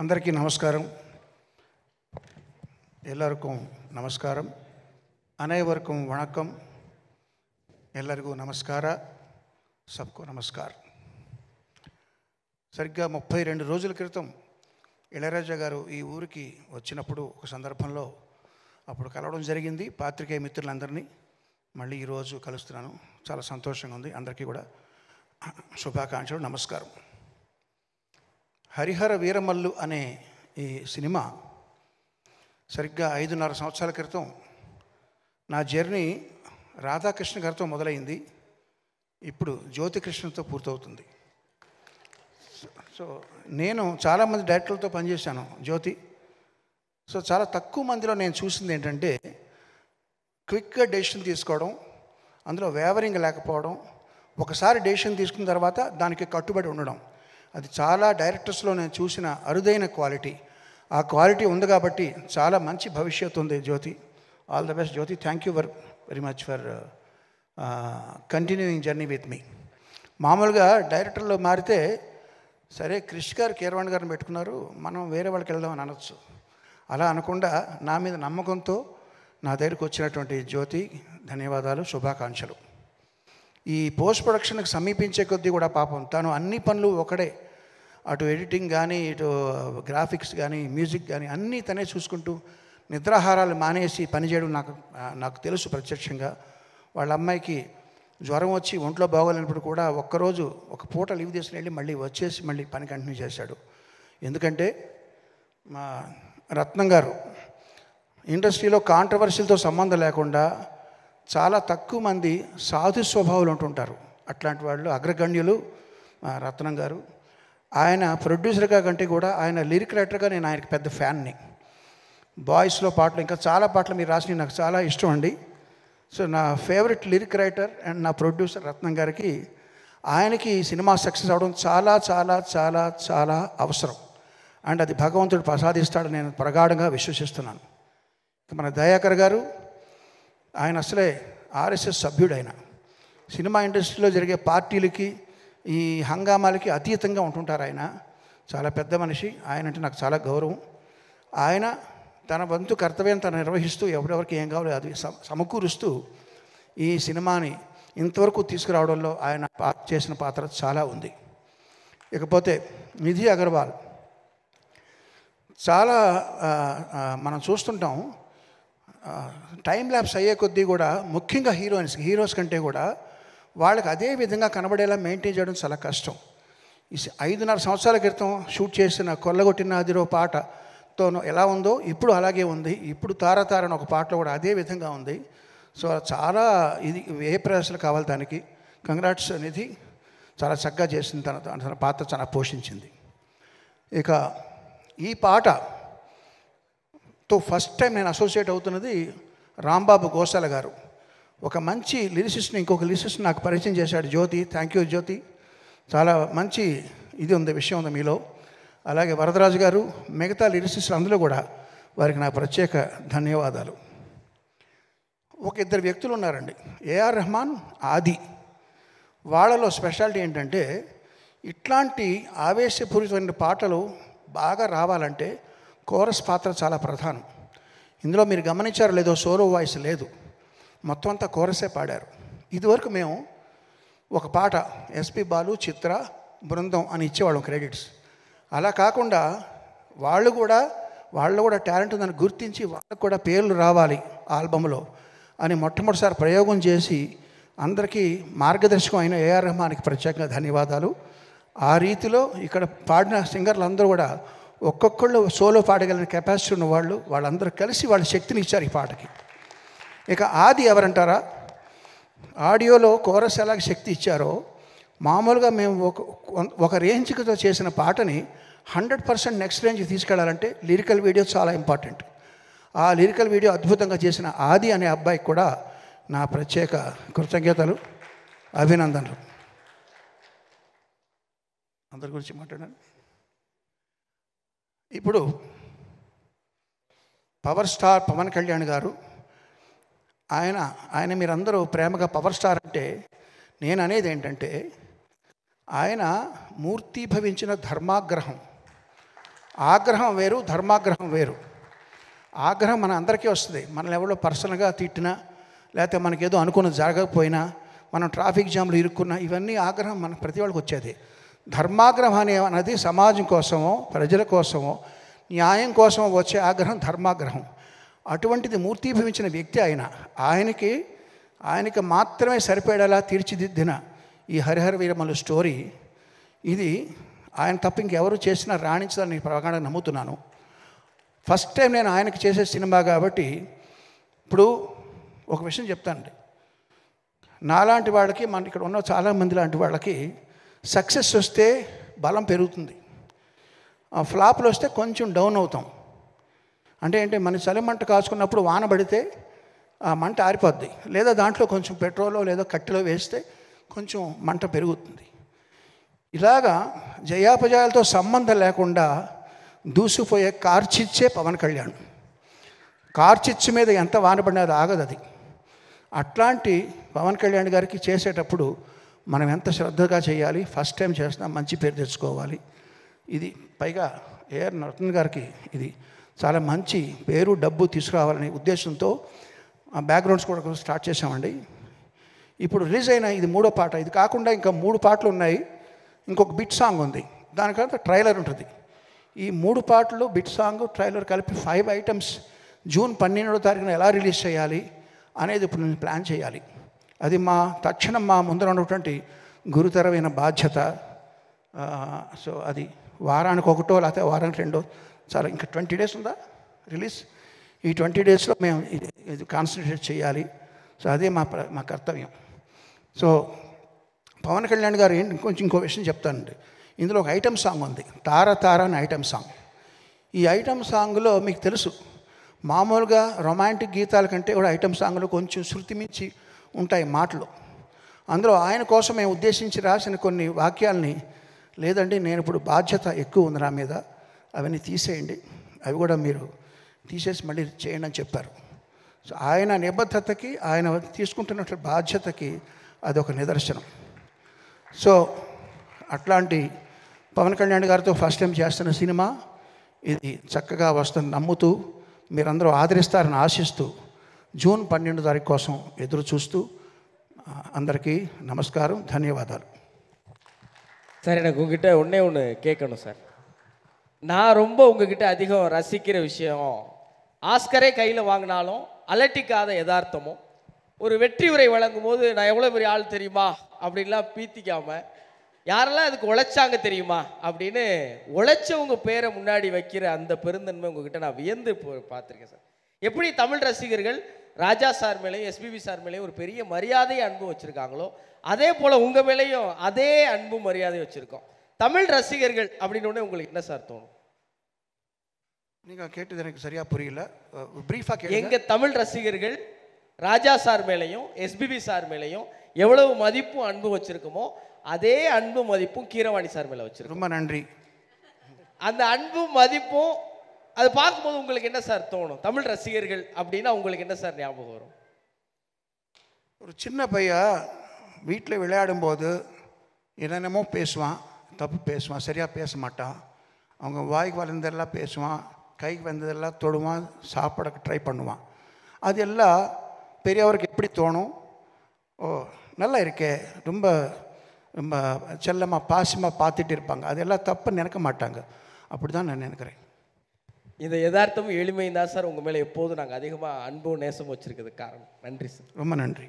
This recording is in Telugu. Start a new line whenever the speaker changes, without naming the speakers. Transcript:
అందరికీ నమస్కారం. ಎಲ್ಲರಿಗೂ ನಮಸ್ಕಾరం. ಅನೇವರ್ಕಂ ವಣಕಂ. ಎಲ್ಲರಿಗೂ నమస్కార. సబ్కో నమస్కార్. సరిగ్గా 32 రోజుల క్రితం ఇళయరాజా గారు ఈ ఊరికి వచ్చినప్పుడు ఒక సందర్భంలో అప్పుడు కలవడం జరిగింది. పాత్రికేయ మిత్రులందరినీ మళ్ళీ ఈరోజు కలుస్తున్నాను. చాలా సంతోషంగా ఉంది. అందరికీ కూడా శుభాకాంక్షలు, నమస్కారం. హరిహర వీరమల్లు అనే ఈ సినిమా సరిగ్గా 5.5 సంవత్సరాల క్రితం నా జర్నీ రాధాకృష్ణ గారితో మొదలైంది. ఇప్పుడు జ్యోతికృష్ణతో పూర్తవుతుంది. సో నేను చాలామంది డైరెక్టర్లతో పనిచేశాను. జ్యోతి చాలా తక్కువ మందిలో నేను చూసింది ఏంటంటే క్విక్గా డెసిషన్ తీసుకోవడం, అందులో వేవరింగ్ లేకపోవడం, ఒకసారి డెసిషన్ తీసుకున్న తర్వాత దానికి కట్టుబడి ఉండడం. అది చాలా డైరెక్టర్స్లో నేను చూసిన అరుదైన క్వాలిటీ. ఆ క్వాలిటీ ఉంది కాబట్టి చాలా మంచి భవిష్యత్తు ఉంది. Jyoti, all the best Jyoti. Thank you very much for continuing journey with me. మామూలుగా డైరెక్టర్లో మారితే సరే క్రిష్ గారు, కీరవాణి గారిని పెట్టుకున్నారు, మనం వేరే వాళ్ళకి వెళ్దామని అనొచ్చు. అలా అనకుండా నా మీద నమ్మకంతో నా దగ్గరికి వచ్చినటువంటి జ్యోతి, ధన్యవాదాలు, శుభాకాంక్షలు. ఈ పోస్ట్ ప్రొడక్షన్కి సమీపించే కొద్దీ కూడా పాపం తను అన్ని పనులు ఒకడే, అటు ఎడిటింగ్ కానీ, ఇటు గ్రాఫిక్స్ కానీ, మ్యూజిక్ కానీ అన్నీ తనే చూసుకుంటూ నిద్రాహారాలు మానేసి పనిచేయడం నాకు తెలుసు ప్రత్యక్షంగా. వాళ్ళ అమ్మాయికి జ్వరం వచ్చి ఒంట్లో బాగోలేనప్పుడు కూడా ఒక్కరోజు ఒక పూట లీవ్ తీసుకుని వెళ్ళి మళ్ళీ వచ్చేసి మళ్ళీ పని కంటిన్యూ చేశాడు. ఎందుకంటే మా రత్నం గారు ఇండస్ట్రీలో కాంట్రవర్సీలతో సంబంధం లేకుండా చాలా తక్కువ మంది సాధు స్వభావాలు ఉంటుంటారు. అట్లాంటి వాళ్ళు అగ్రగణ్యులు రత్నం గారు. ఆయన ప్రొడ్యూసర్గా కంటే కూడా ఆయన లిరిక్ రైటర్గా నేను ఆయనకి పెద్ద ఫ్యాన్ని. బాయ్స్లో పాటలు, ఇంకా చాలా పాటలు మీరు రాసినవి నాకు చాలా ఇష్టం అండి. సో నా ఫేవరెట్ లిరిక్ రైటర్ అండ్ నా ప్రొడ్యూసర్ రత్నం గారికి, ఆయనకి సినిమా సక్సెస్ అవడం చాలా చాలా చాలా చాలా అవసరం. అండ్ అది భగవంతుడు ప్రసాదిస్తాడు, నేను ప్రగాఢంగా విశ్వసిస్తున్నాను. మన దయాకర్ గారు, ఆయన అసలే ఆర్ఎస్ఎస్ సభ్యుడు. ఆయన సినిమా ఇండస్ట్రీలో జరిగే పార్టీలకి, ఈ హంగామాలకి అతీతంగా ఉంటుంటారు. ఆయన చాలా పెద్ద మనిషి. ఆయన అంటే నాకు చాలా గౌరవం. ఆయన తన వంతు కర్తవ్యం తను నిర్వహిస్తూ ఎవరెవరికి ఏం కావాలో అది సమకూరుస్తూ ఈ సినిమాని ఇంతవరకు తీసుకురావడంలో ఆయన చేసిన పాత్ర చాలా ఉంది. ఇకపోతే నిధి అగర్వాల్, చాలా మనం చూస్తుంటాం టైం ల్యాప్స్ అయ్యే కొద్దీ కూడా, ముఖ్యంగా హీరోస్ కంటే కూడా వాళ్ళకి అదే విధంగా కనబడేలా మెయింటైన్ చేయడం చాలా కష్టం. ఈ 5.5 సంవత్సరాల క్రితం షూట్ చేసిన కొల్లగొట్టిన అదిరో పాటతోనూ ఎలా ఉందో ఇప్పుడు అలాగే ఉంది. ఇప్పుడు తారతారని ఒక పాటలో కూడా అదే విధంగా ఉంది. సో చాలా ఇది ప్రయాసాలు కావాలి దానికి. కంగ్రాట్స్ నిధి, చాలా చక్కగా చేసింది. తన పాత్ర చాలా పోషించింది. ఇక ఈ పాటతో ఫస్ట్ టైం నేను అసోసియేట్ అవుతున్నది రాంబాబు గోసాల గారు. ఒక మంచి లిరిసిస్ట్ని ఇంకొక లిరిసిస్ట్ నాకు పరిచయం చేశాడు జ్యోతి. థ్యాంక్ యూ జ్యోతి. చాలా మంచి ఇది ఉంది, విషయం ఉంది మీలో. అలాగే వరదరాజు గారు, మిగతా లిరిసిస్టులు అందులో కూడా వారికి నా ప్రత్యేక ధన్యవాదాలు. ఒక ఇద్దరు వ్యక్తులు ఉన్నారండి, ఏఆర్ రెహమాన్, ఆది. వాళ్ళలో స్పెషాలిటీ ఏంటంటే ఇట్లాంటి ఆవేశపూరితమైన పాటలు బాగా రావాలంటే కోరస్ పాత్ర చాలా ప్రధానం. ఇందులో మీరు గమనించారో లేదో, సోలో వాయిస్ లేదు, మొత్తం అంతా కోరసే పాడారు. ఇదివరకు మేము ఒక పాట ఎస్పి బాలు, చిత్ర, బృందం అని ఇచ్చేవాళ్ళం క్రెడిట్స్. అలా కాకుండా వాళ్ళు కూడా టాలెంట్ ఉందని గుర్తించి వాళ్ళకు కూడా పేర్లు రావాలి ఆల్బంలో అని మొట్టమొదటిసారి ప్రయోగం చేసి అందరికీ మార్గదర్శకం అయిన ఏఆర్ రెహమాన్కి ప్రత్యేకంగా ధన్యవాదాలు. ఆ రీతిలో ఇక్కడ పాడిన సింగర్లు అందరూ కూడా ఒక్కొక్కళ్ళు సోలో పాడగలిగిన కెపాసిటీ ఉన్న వాళ్ళందరూ కలిసి వాళ్ళ శక్తిని ఇచ్చారు ఈ పాటకి. ఇక ఆది ఎవరంటారా, ఆడియోలో కోరస్ ఎలాగ శక్తి ఇచ్చారో, మామూలుగా మేము ఒక రేంజ్తో చేసిన పాటని 100% నెక్స్ట్ రేంజ్కి తీసుకెళ్లాలంటే లిరికల్ వీడియో చాలా ఇంపార్టెంట్. ఆ లిరికల్ వీడియో అద్భుతంగా చేసిన ఆది అనే అబ్బాయికి కూడా నా ప్రత్యేక కృతజ్ఞతలు, అభినందనలు. అందరి గురించి మాట్లాడాను. ఇప్పుడు పవర్ స్టార్ పవన్ కళ్యాణ్ గారు, ఆయన మీరందరూ ప్రేమగా పవర్ స్టార్ అంటే, నేను అనేది ఏంటంటే ఆయన మూర్తీభవించిన ధర్మాగ్రహం. ఆగ్రహం వేరు, ధర్మాగ్రహం వేరు. ఆగ్రహం మన అందరికీ వస్తుంది. మనల్ని ఎవరో పర్సనల్గా తిట్టినా, లేకపోతే మనకేదో అనుకున్నది జరగకపోయినా, మనం ట్రాఫిక్ జామ్లు ఇరుక్కున్నా, ఇవన్నీ ఆగ్రహం మన ప్రతి వాళ్ళకి వచ్చేది. ధర్మాగ్రహం అనేది సమాజం కోసమో, ప్రజల కోసమో, న్యాయం కోసమో వచ్చే ఆగ్రహం ధర్మాగ్రహం. అటువంటిది మూర్తీభవించిన వ్యక్తి ఆయనకి మాత్రమే సరిపడేలా తీర్చిదిద్దిన ఈ హరిహర వీరమల్లు స్టోరీ, ఇది ఆయన తప్ప ఇంకెవరు చేసినా రాణించదని ప్రగాఢంగా నమ్ముతున్నాను. ఫస్ట్ టైం నేను ఆయనకి చేసే సినిమా కాబట్టి. ఇప్పుడు ఒక విషయం చెప్తానండి, నాలాంటి వాళ్ళకి, మన ఇక్కడ ఉన్న చాలామంది లాంటి వాళ్ళకి సక్సెస్ వస్తే బలం పెరుగుతుంది, ఫ్లాప్లు వస్తే కొంచెం డౌన్ అవుతాం. అంటే ఏంటి, మన చలిమంట కాచుకున్నప్పుడు వాన పడితే ఆ మంట ఆరిపోద్ది, లేదా దాంట్లో కొంచెం పెట్రోలో లేదా కట్టెలో వేస్తే కొంచెం మంట పెరుగుతుంది. ఇలాగా జయాపజయాలతో సంబంధం లేకుండా దూసుకుపోయే కార్చిచ్చే పవన్ కళ్యాణ్. కార్చిచ్చు మీద ఎంత వాన పడినా అది ఆగదు. అది అట్లాంటి పవన్ కళ్యాణ్ గారికి చేసేటప్పుడు మనం ఎంత శ్రద్ధగా చేయాలి. ఫస్ట్ టైం చేసినా మంచి పేరు తెచ్చుకోవాలి. ఇది పైగా ఏఆర్ నరసింహన్ గారికి ఇది చాలా మంచి పేరు, డబ్బు తీసుకురావాలనే ఉద్దేశంతో ఆ బ్యాక్గ్రౌండ్స్ కూడా స్టార్ట్ చేసామండి. ఇప్పుడు రిలీజ్ అయిన ఇది 3వ పాట. ఇది కాకుండా ఇంకా 3 పాటలు ఉన్నాయి. ఇంకొక బిట్ సాంగ్ ఉంది, దానికంతా ట్రైలర్ ఉంటుంది. ఈ 3 పాటలు, బిట్ సాంగ్, ట్రైలర్ కలిపి 5 ఐటమ్స్ జూన్ 12వ తారీఖున ఎలా రిలీజ్ చేయాలి అనేది ఇప్పుడు నేను ప్లాన్ చేయాలి. అది తక్షణం మా ముందర ఉన్నటువంటి గురుతరమైన బాధ్యత. సో అది వారానికి 1 లేకపోతే వారానికి 2, చాలా ఇంకా 20 డేస్ ఉందా రిలీజ్. ఈ 20 డేస్లో మేము ఇది కాన్సన్ట్రేట్ చేయాలి. సో అదే మా కర్తవ్యం. సో పవన్ కళ్యాణ్ గారు ఇంకో విషయం చెప్తానండి. ఇందులో ఒక ఐటమ్ సాంగ్ ఉంది, తార తార అని ఐటమ్ సాంగ్. ఈ ఐటమ్ సాంగ్లో మీకు తెలుసు, మామూలుగా రొమాంటిక్ గీతాల కంటే కూడా ఐటమ్ సాంగ్లో కొంచెం శృతి మించి ఉంటాయి మాటలు. అందులో ఆయన కోసం మేము ఉద్దేశించి రాసిన కొన్ని వాక్యాలని, లేదండి నేను ఇప్పుడు బాధ్యత ఎక్కువ ఉంది నా మీద, అవన్నీ తీసేయండి, అవి కూడా మీరు తీసేసి మళ్ళీ చేయండి అని చెప్పారు. సో ఆయన నిబద్ధతకి, ఆయన తీసుకుంటున్న బాధ్యతకి అదొక నిదర్శనం. సో అట్లాంటి పవన్ కళ్యాణ్ గారితో ఫస్ట్ టైం చేస్తున్న సినిమా ఇది చక్కగా వస్తుంది నమ్ముతూ, మీరందరూ ఆదరిస్తారని ఆశిస్తూ, జూన్ 12వ తారీఖు కోసం ఎదురు చూస్తూ అందరికీ நமஸ்காரம், ధన్యవాదాలు.
சார், எனக்கு உங்ககிட்ட ஒன்று கேட்கணும் சார். நான் ரொம்ப உங்ககிட்ட அதிகம் ரசிக்கிற விஷயம், ஆஸ்கரே கையில் வாங்கினாலும் அலட்டிக்காத யதார்த்தமும், ஒரு வெற்றி உரை வழங்கும் போது நான் எவ்வளோ பெரிய ஆள் தெரியுமா அப்படின்லாம் பீத்திக்காமல், யாரெல்லாம் அதுக்கு உழைச்சாங்க தெரியுமா அப்படின்னு உழைச்சவங்க பேரை முன்னாடி வைக்கிற அந்த பெருந்தன்மை உங்ககிட்ட நான் வியந்து பார்த்துருக்கேன் சார். எப்படி தமிழ் ரசிகர்கள் ராஜா சார் மேலேயும் எஸ்பிபி சார் மேலேயும் ஒரு பெரிய மரியாதை அன்பும் வச்சுருக்காங்களோ, அதே போல் உங்கள் மேலேயும் அதே அன்பும் மரியாதை வச்சுருக்கோம். தமிழ் ரசிகர்கள் அப்படின்னு உங்களுக்கு என்ன சார் தோணும்?
நீங்கள் கேட்டது எனக்கு சரியாக புரியல, ப்ரீஃபாக கேளுங்க.
எங்கள் தமிழ் ரசிகர்கள் ராஜா சார் மேலேயும் எஸ்பிபி சார் மேலேயும் எவ்வளவு மதிப்பும் அன்பும் வச்சுருக்கோமோ, அதே அன்பு மதிப்பும் கீரவாணி சார் மேலே வச்சிருக்கோம்.
ரொம்ப நன்றி.
அந்த அன்பும் மதிப்பும் அது பார்க்கும்போது உங்களுக்கு என்ன சார் தோணும்? தமிழ் ரசிகர்கள் அப்படின்னா உங்களுக்கு என்ன சார் ஞாபகம் வரும்?
ஒரு சின்ன பையன் வீட்டில் விளையாடும்போது என்னென்னமோ பேசுவான், தப்பு பேசுவான், சரியாக பேச மாட்டான். அவங்க வாய்க்கு வளர்ந்ததெல்லாம் பேசுவான், கைக்கு வந்ததெல்லாம் தொடுவான், சாப்பிட ட்ரை பண்ணுவான். அது எல்லாம் பெரியவருக்கு எப்படி தோணும்? ஓ நல்லா இருக்கே, ரொம்ப ரொம்ப செல்லமாக பாசமாக பார்த்துட்டு இருப்பாங்க. அதெல்லாம் தப்பு நினைக்க மாட்டாங்க. அப்படி தான் நான் நினைக்கிறேன்.
இந்த யதார்த்தமும் எளிமையும் தான் சார் உங்கள் மேலே எப்போதும் நாங்கள் அதிகமாக அன்பும் நேசம் வச்சுருக்கிறதுக்கு காரணம். நன்றி சார்.
ரொம்ப நன்றி.